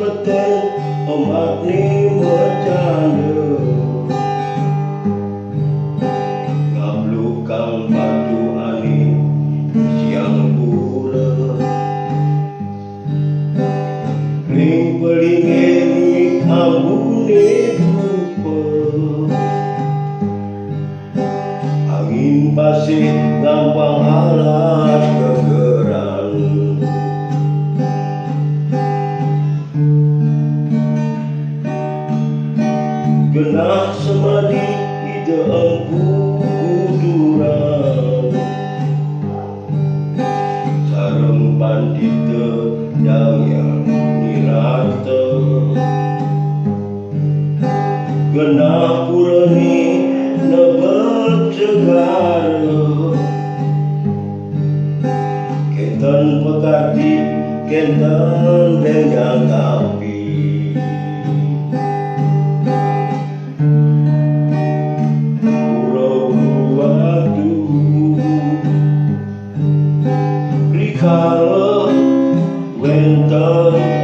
beten ombak ni bercanda ngablukang batu ani siang pura ring pelinge ambune rupa angin pasir gampang alat kegeran genah semadi ide empu kuduran sareng pandita dayang nirata genah purani nebet segara kenten pekati kenten dengan api Rikala wenten